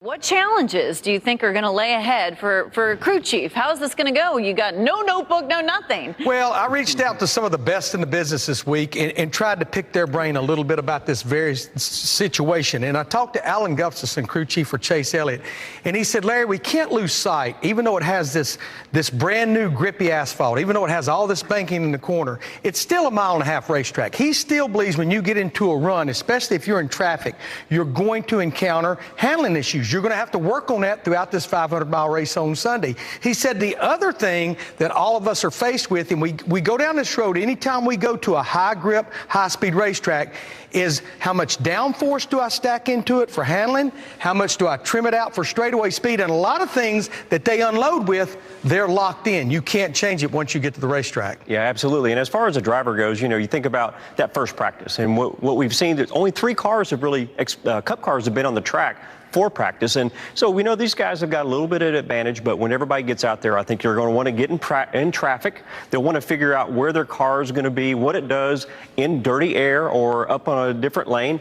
What challenges do you think are going to lay ahead for crew chief? How is this going to go? You got no notebook, no nothing. Well, I reached out to some of the best in the business this week and tried to pick their brain a little bit about this very situation. And I talked to Alan Gustafson, crew chief for Chase Elliott, and he said, Larry, we can't lose sight, even though it has this brand new grippy asphalt, even though it has all this banking in the corner, it's still a 1.5 mile racetrack. He still believes when you get into a run, especially if you're in traffic, you're going to encounter handling issues. You're going to have to work on that throughout this 500-mile race on Sunday. He said the other thing that all of us are faced with, and we go down this road anytime we go to a high-grip, high-speed racetrack, is how much downforce do I stack into it for handling? How much do I trim it out for straightaway speed? And a lot of things that they unload with, they're locked in. You can't change it once you get to the racetrack. Yeah, absolutely. And as far as a driver goes, you know, you think about that first practice. And what we've seen, that only 3 cars have really, Cup cars have been on the track for practice. And so we know these guys have got a little bit of advantage, but when everybody gets out there, I think you're going to want to get in traffic. They'll want to figure out where their car is going to be, what it does in dirty air or up on a different lane.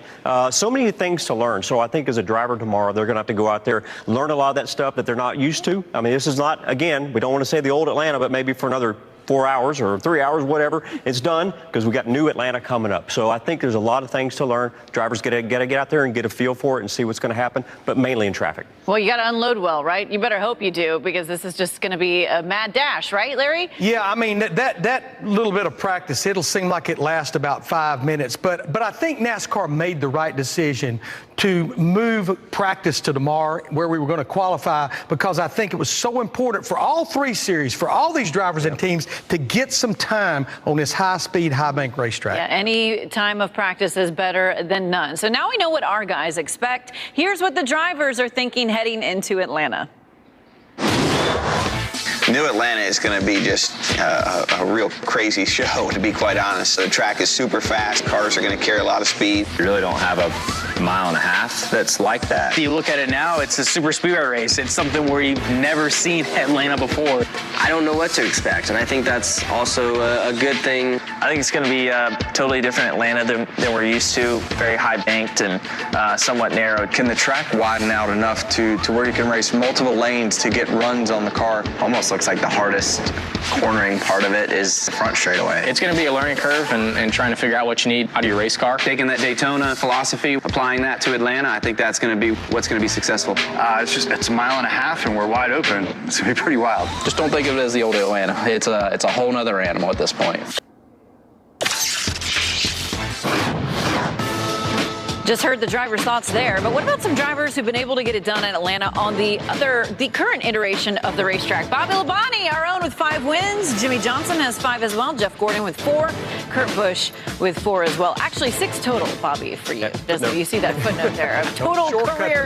So many things to learn. So I think as a driver tomorrow, they're going to have to go out there, learn a lot of that stuff that they're not used to. I mean, this is not, again, we don't want to say the old Atlanta, but maybe for another 4 hours or 3 hours, whatever, it's done, because we got new Atlanta coming up. So I think there's a lot of things to learn. Drivers got to get out there and get a feel for it and see what's going to happen, but mainly in traffic. Well, you got to unload well, right? You better hope you do, because this is just going to be a mad dash, right, Larry? Yeah, I mean, that little bit of practice, it'll seem like it lasts about 5 minutes, but I think NASCAR made the right decision to move practice to tomorrow, where we were going to qualify, because I think it was so important for all 3 series, for all these drivers and teams, to get some time on this high-speed, high-bank racetrack. Yeah, any time of practice is better than none. So now we know what our guys expect. Here's what the drivers are thinking heading into Atlanta. New Atlanta is going to be just a real crazy show, to be quite honest. The track is super fast. Cars are going to carry a lot of speed. You really don't have a 1.5 miles that's like that. If you look at it now, it's a super speedway race. It's something where you've never seen Atlanta before. I don't know what to expect, and I think that's also a good thing. I think it's going to be a totally different Atlanta than we're used to. Very high banked and somewhat narrow. Can the track widen out enough to where you can race multiple lanes to get runs on the car? Almost looks like the hardest cornering part of it is the front straightaway. It's going to be a learning curve and trying to figure out what you need out of your race car. Taking that Daytona philosophy, applying that to Atlanta, I think that's going to be what's going to be successful. It's a 1.5 miles and we're wide open. It's going to be pretty wild. Just don't think of it as the old Atlanta. It's a whole nother animal at this point. Just heard the drivers' thoughts there, but what about some drivers who've been able to get it done in Atlanta on the current iteration of the racetrack? Bobby Labonte, our own, with 5 wins. Jimmy Johnson has 5 as well. Jeff Gordon with 4. Kurt Busch with 4 as well. Actually, 6 total, Bobby, for you. You see that footnote there of total career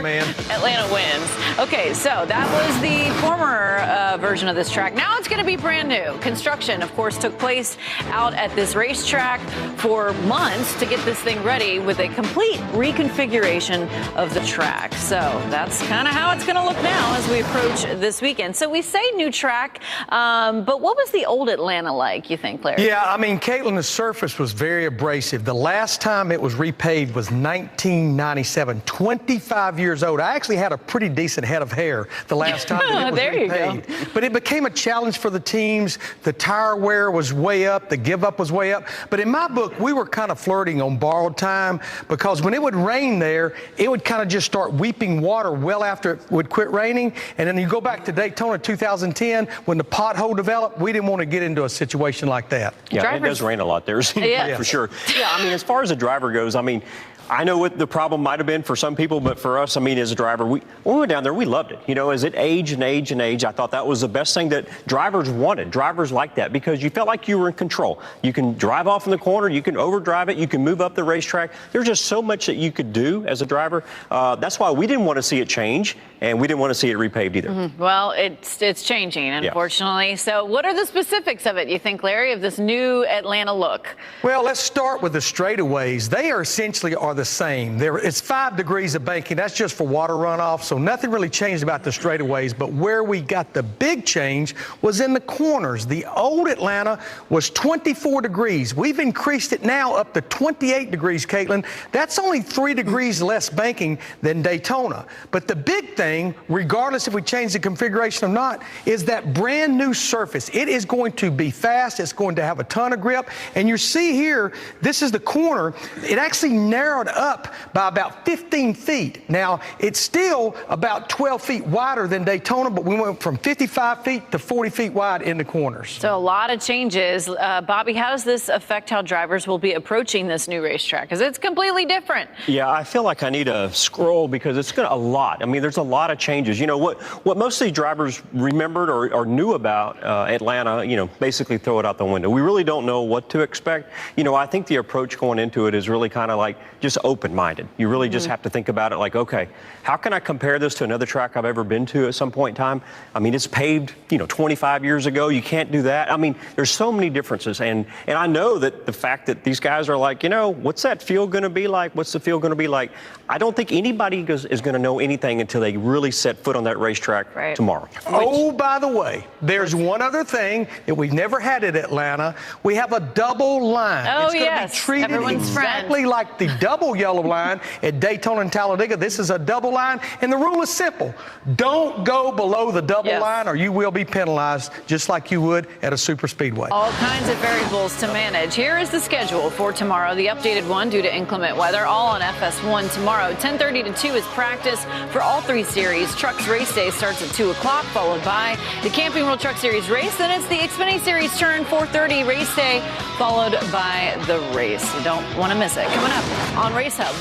Atlanta wins. Okay, so that was the former version of this track. Now it's going to be brand new. Construction, of course, took place out at this racetrack for months to get this thing ready with a complete reconfiguration of the track. So that's kind of how it's going to look now as we approach this weekend. So we say new track, but what was the old Atlanta like, you think, Larry? Yeah, I mean, Caitlin, the surface was very abrasive. The last time it was repaved was 1997, 25 years old. I actually had a pretty decent head of hair the last time that it was there repaved. You go. But it became a challenge for the teams. The tire wear was way up. The give up was way up. But in my book, we were kind of flirting on borrowed time, because when it would rain there, it would kind of just start weeping water well after it would quit raining. And then you go back to Daytona 2010, when the pothole developed, we didn't want to get into a situation like that. Yeah, it does rain a lot there, for sure. Yeah, I mean, as far as a driver goes, I mean, I know what the problem might have been for some people, but for us, I mean, as a driver, when we went down there, we loved it. You know, as it aged and aged and aged, I thought that was the best thing that drivers wanted. Drivers liked that, because you felt like you were in control. You can drive off in the corner, you can overdrive it, you can move up the racetrack. There's just so much that you could do as a driver. That's why we didn't want to see it change, and we didn't want to see it repaved either. Mm-hmm. Well, it's changing, unfortunately. Yeah. So what are the specifics of it, you think, Larry, of this new Atlanta look? Well, let's start with the straightaways. They are essentially the same. It's 5 degrees of banking. That's just for water runoff, so nothing really changed about the straightaways. But where we got the big change was in the corners. The old Atlanta was 24 degrees. We've increased it now up to 28 degrees, Caitlin. That's only 3 degrees less banking than Daytona. But the big thing, regardless if we change the configuration or not, is that brand new surface. It is going to be fast. It's going to have a ton of grip. And you see here, this is the corner. It actually narrowed up by about 15 feet. Now, it's still about 12 feet wider than Daytona, but we went from 55 feet to 40 feet wide in the corners. So a lot of changes. Bobby, how does this affect how drivers will be approaching this new racetrack? Because it's completely different. Yeah, I feel like I need to scroll because it's a lot. I mean, there's a lot of changes. You know, what most of these drivers remembered or knew about Atlanta, you know, basically throw it out the window. We really don't know what to expect. You know, I think the approach going into it is really kind of like just open-minded. You really just have to think about it like, okay, how can I compare this to another track I've ever been to at some point in time? I mean, it's paved, you know, 25 years ago. You can't do that. I mean, there's so many differences. And I know that the fact that these guys are like, you know, what's that field going to be like? What's the field going to be like? I don't think anybody is going to know anything until they really set foot on that racetrack tomorrow. Oh, by the way, there's one other thing that we've never had at Atlanta. We have a double line. Oh, it's going to yes. be treated Everyone's exactly like the double yellow line at Daytona and Talladega. This is a double line, and the rule is simple. Don't go below the double line or you will be penalized just like you would at a super speedway. All kinds of variables to manage. Here is the schedule for tomorrow, the updated one due to inclement weather, all on FS1 tomorrow. 10:30 to 2 is practice for all 3 series. Trucks race day starts at 2 o'clock, followed by the Camping World Truck Series race. Then it's the Xfinity Series turn, 4:30 race day, followed by the race. You don't want to miss it. Coming up on Race Hub.